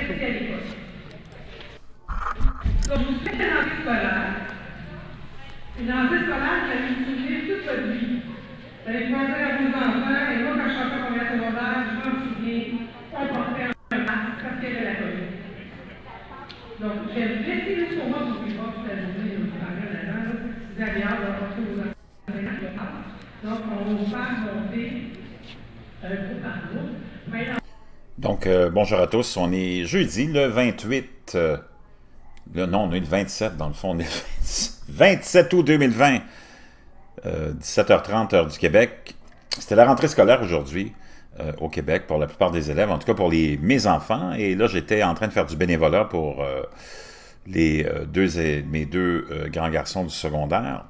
rester à l'école. Donc, vous faites une rentrée scolaire. Une rentrée scolaire qui a vous souvenir toute votre vie. Vous allez pouvoir dire à vos enfants, et moi, quand je sortais pour la secondaire, je m'en souviens, on portait un masque parce qu'il y avait la COVID. Donc, je vais vous laisser juste pour moi, pour que je passe toute la journée, vous parlez là-dedans, vous avez hâte de porter vos enfants. Donc, on va vous faire monter groupe par groupe. Donc, bonjour à tous. On est jeudi, le 28... non, on est le 27, dans le fond. On est le 27 août 2020, 17h30, heure du Québec. C'était la rentrée scolaire aujourd'hui au Québec pour la plupart des élèves, en tout cas pour mes enfants. Et là, j'étais en train de faire du bénévolat pour mes deux grands garçons du secondaire.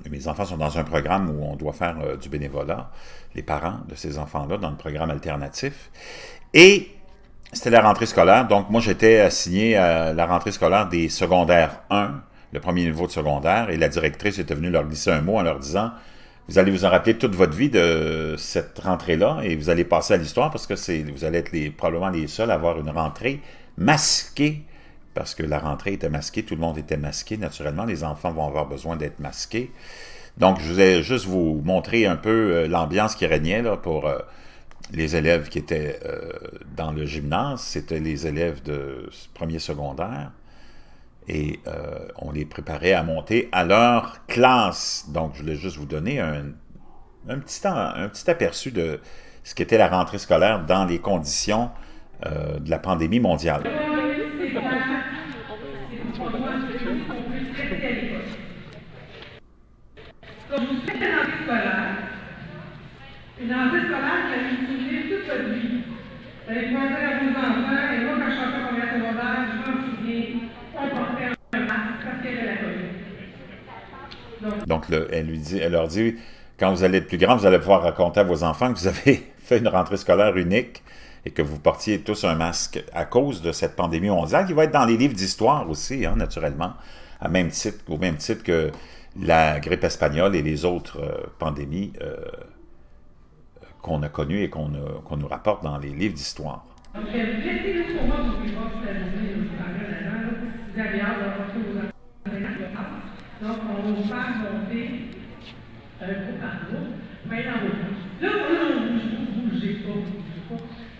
Mes enfants sont dans un programme où on doit faire du bénévolat, les parents de ces enfants-là, dans le programme alternatif. Et c'était la rentrée scolaire, donc moi j'étais assigné à la rentrée scolaire des secondaires 1, le premier niveau de secondaire, et la directrice était venue leur glisser un mot en leur disant « Vous allez vous en rappeler toute votre vie de cette rentrée-là, et vous allez passer à l'histoire parce que vous allez être probablement les seuls à avoir une rentrée masquée. » Parce que la rentrée était masquée, tout le monde était masqué, naturellement, les enfants vont avoir besoin d'être masqués. Donc, je voulais juste vous montrer un peu l'ambiance qui régnait là, pour les élèves qui étaient dans le gymnase. C'était les élèves de premier secondaire. Et on les préparait à monter à leur classe. Donc, je voulais juste vous donner un petit aperçu de ce qu'était la rentrée scolaire dans les conditions de la pandémie mondiale. Donc, vous faites une rentrée scolaire. Une rentrée scolaire qui a vous souvenir toute votre vie. Vous allez pouvoir dire à vos enfants, et moi, quand je sortais pour la secondaire, je m'en souviens, on portait un masque parce qu'il y avait la COVID. Donc elle leur dit, quand vous allez être plus grand, vous allez pouvoir raconter à vos enfants que vous avez fait une rentrée scolaire unique et que vous portiez tous un masque à cause de cette pandémie mondiale qui va être dans les livres d'histoire aussi, hein, naturellement, au même titre que la grippe espagnole et les autres pandémies qu'on a connues et qu'on nous rapporte dans les livres d'histoire. Donc, je vais vous laisser juste pour moi, pour que je passe toute la journée, vous parlez là-dedans, vous avez hâte de porter vos enfants. Donc, on va vous faire monter groupe par groupe, main dans vos mains. Là, vous bougez pas.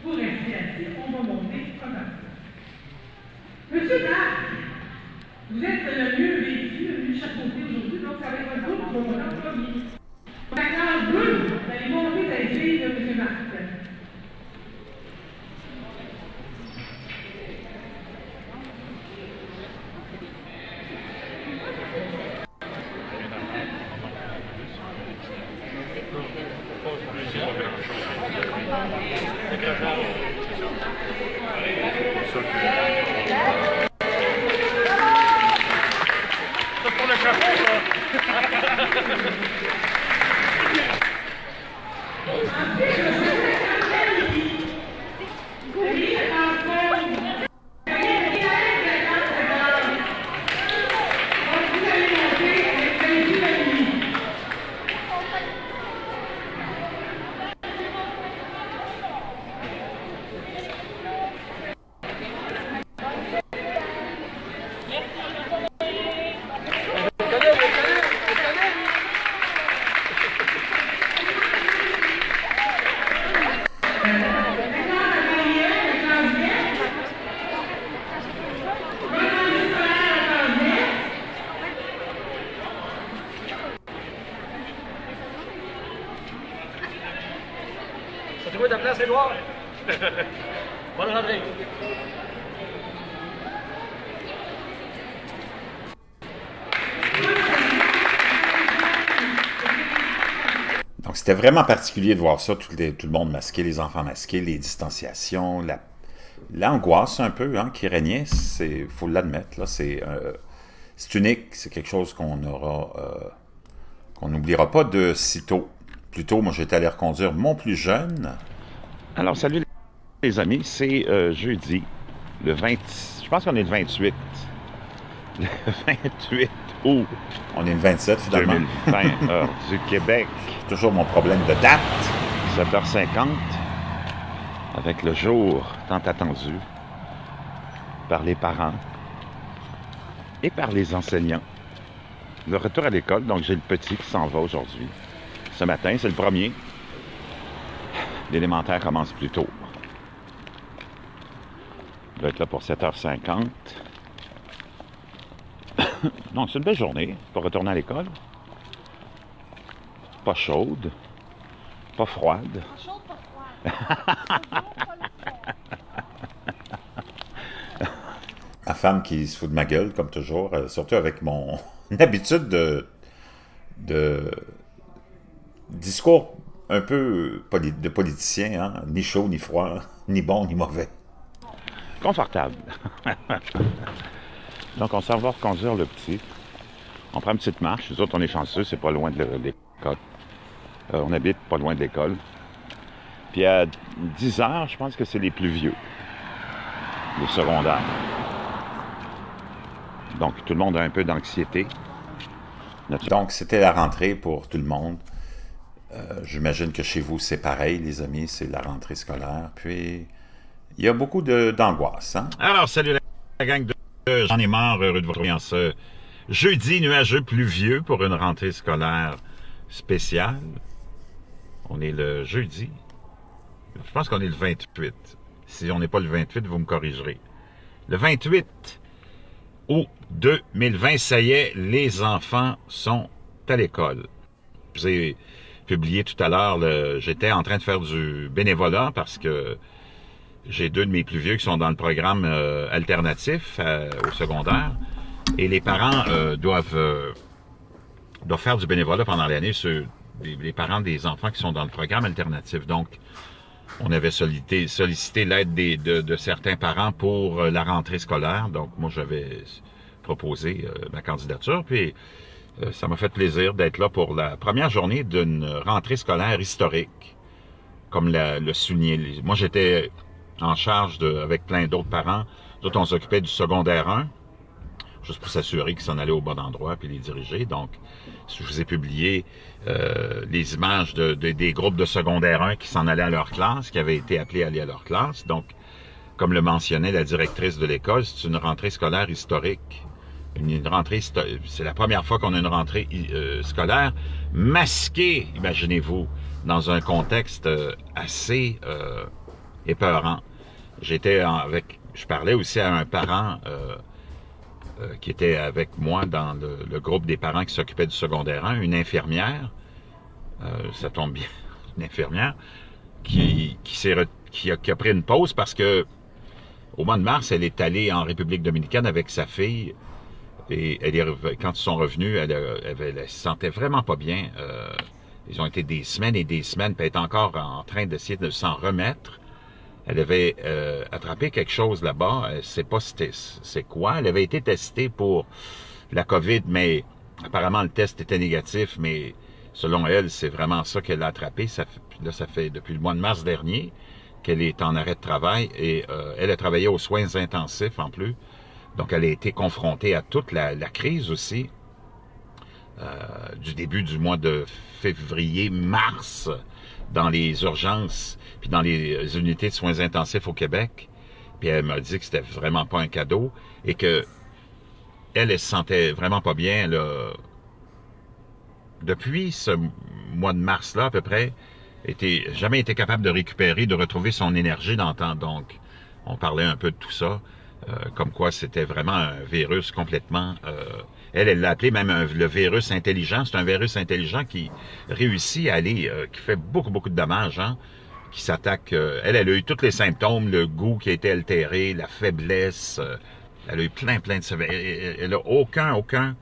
Vous restez assis, on va monter comme ça. Monsieur Marc, vous êtes le mieux vécu, le mieux chapeauté aujourd'hui, donc ça va être un groupe qui va monter en premier. La classe bleue, vous allez monter dans les filles de M. Marc. T'as trouvé ta place, Édouard? Bonne rentrée. Donc, c'était vraiment particulier de voir ça, tout le monde masqué, les enfants masqués, les distanciations, l'angoisse un peu hein, qui régnait, il faut l'admettre, là, c'est unique, c'est quelque chose qu'on n'oubliera pas de sitôt. Plus tôt, moi, j'étais allé reconduire mon plus jeune. Alors, salut les amis, c'est jeudi, le 20, je pense qu'on est le 28. Le 28 août. On est le 27, finalement. 2020, heure du Québec. Toujours mon problème de date. 7h50, avec le jour tant attendu par les parents et par les enseignants. Le retour à l'école, donc j'ai le petit qui s'en va aujourd'hui. Ce matin, c'est le premier. L'élémentaire commence plus tôt. Il va être là pour 7h50. Donc, c'est une belle journée pour retourner à l'école. Pas chaude, pas froide. Pas chaude, pas froide. Ma femme qui se fout de ma gueule, comme toujours, surtout avec mon habitude de discours un peu de politicien, hein? Ni chaud, ni froid, ni bon, ni mauvais. Confortable. Donc, on s'en va reconduire le petit. On prend une petite marche. Nous autres, on est chanceux, c'est pas loin de l'école. On habite pas loin de l'école. Puis à 10 heures, je pense que c'est les plus vieux. Les secondaires. Donc, tout le monde a un peu d'anxiété. Donc, c'était la rentrée pour tout le monde. J'imagine que chez vous, c'est pareil, les amis, c'est la rentrée scolaire. Puis, il y a beaucoup d'angoisse. Hein? Alors, salut la gang de J'en ai marre, heureux de vous retrouver en ce jeudi nuageux pluvieux pour une rentrée scolaire spéciale. On est le jeudi. Je pense qu'on est le 28. Si on n'est pas le 28, vous me corrigerez. Le 28 août 2020, ça y est, les enfants sont à l'école. Je vous ai publié tout à l'heure, j'étais en train de faire du bénévolat parce que j'ai deux de mes plus vieux qui sont dans le programme alternatif au secondaire. Et les parents doivent faire du bénévolat pendant l'année sur les parents des enfants qui sont dans le programme alternatif. Donc, on avait sollicité l'aide de certains parents pour la rentrée scolaire. Donc, moi, j'avais proposé ma candidature. Puis, ça m'a fait plaisir d'être là pour la première journée d'une rentrée scolaire historique, comme le souligné. Moi, j'étais en charge, avec plein d'autres parents. D'autres, on s'occupait du secondaire 1, juste pour s'assurer qu'ils s'en allaient au bon endroit puis les diriger. Donc, je vous ai publié les images des groupes de secondaire 1 qui s'en allaient à leur classe, qui avaient été appelés à aller à leur classe. Donc, comme le mentionnait la directrice de l'école, c'est une rentrée scolaire historique. C'est la première fois qu'on a une rentrée scolaire masquée, imaginez-vous, dans un contexte assez épeurant. Je parlais aussi à un parent qui était avec moi dans le groupe des parents qui s'occupaient du secondaire 1, une infirmière, ça tombe bien, une infirmière, qui a pris une pause parce que au mois de mars, elle est allée en République dominicaine avec sa fille et quand ils sont revenus, elle se sentait vraiment pas bien. Ils ont été des semaines et des semaines, puis elle est encore en train d'essayer de s'en remettre. Elle avait attrapé quelque chose là-bas, elle ne sait pas c'est quoi. Elle avait été testée pour la COVID, mais apparemment le test était négatif, mais selon elle, c'est vraiment ça qu'elle a attrapé. Ça fait depuis le mois de mars dernier qu'elle est en arrêt de travail et elle a travaillé aux soins intensifs en plus. Donc elle a été confrontée à toute la crise aussi du début du mois de février-mars dans les urgences puis dans les unités de soins intensifs au Québec. Puis elle m'a dit que c'était vraiment pas un cadeau et que elle se sentait vraiment pas bien. Depuis ce mois de mars-là, à peu près, jamais été capable de récupérer, de retrouver son énergie dans le temps. Donc, on parlait un peu de tout ça, comme quoi c'était vraiment un virus complètement... Elle l'a appelé même le virus intelligent. C'est un virus intelligent qui réussit à aller, qui fait beaucoup, beaucoup de dommages, hein, qui s'attaque... elle a eu tous les symptômes, le goût qui a été altéré, la faiblesse, elle a eu plein de... Elle a aucun...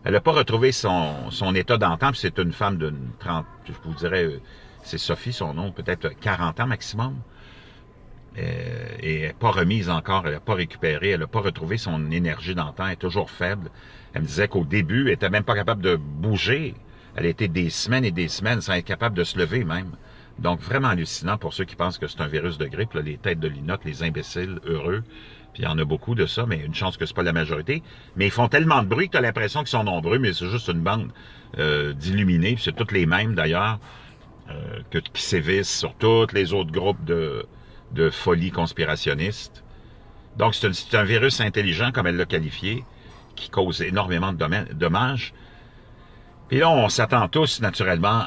Elle n'a pas retrouvé son état d'antan, puis c'est une femme d'une 30... Je vous dirais, c'est Sophie, son nom, peut-être 40 ans maximum. Et elle n'est pas remise encore, elle n'a pas récupéré, elle n'a pas retrouvé son énergie d'antan, elle est toujours faible. Elle me disait qu'au début, elle n'était même pas capable de bouger. Elle était des semaines et des semaines sans être capable de se lever même. Donc vraiment hallucinant pour ceux qui pensent que c'est un virus de grippe, là, les têtes de linotte, les imbéciles heureux. Puis il y en a beaucoup de ça, mais une chance que c'est pas la majorité. Mais ils font tellement de bruit que tu as l'impression qu'ils sont nombreux, mais c'est juste une bande d'illuminés, puis c'est toutes les mêmes d'ailleurs, qui sévissent sur tous les autres groupes de folie conspirationniste. Donc, c'est un virus intelligent, comme elle l'a qualifié, qui cause énormément de dommages. Puis là, on s'attend tous, naturellement,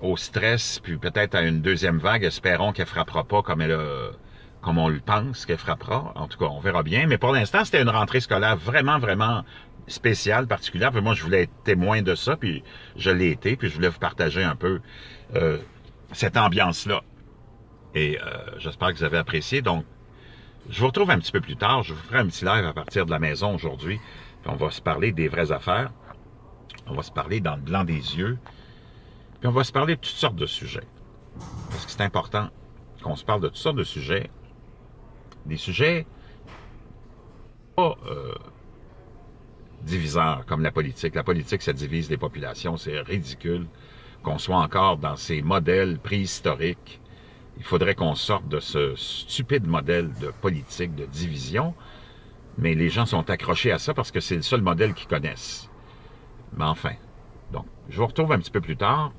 au stress, puis peut-être à une deuxième vague. Espérons qu'elle ne frappera pas comme on le pense qu'elle frappera. En tout cas, on verra bien. Mais pour l'instant, c'était une rentrée scolaire vraiment, vraiment spéciale, particulière. Puis moi, je voulais être témoin de ça, puis je l'ai été, puis je voulais vous partager un peu cette ambiance-là. Et j'espère que vous avez apprécié. Donc, je vous retrouve un petit peu plus tard. Je vous ferai un petit live à partir de la maison aujourd'hui. Puis on va se parler des vraies affaires. On va se parler dans le blanc des yeux. Puis on va se parler de toutes sortes de sujets. Parce que c'est important qu'on se parle de toutes sortes de sujets. Des sujets pas diviseurs comme la politique. La politique, ça divise les populations. C'est ridicule qu'on soit encore dans ces modèles préhistoriques. Il faudrait qu'on sorte de ce stupide modèle de politique, de division. Mais les gens sont accrochés à ça parce que c'est le seul modèle qu'ils connaissent. Mais enfin. Donc, je vous retrouve un petit peu plus tard.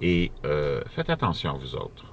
Et faites attention à vous autres.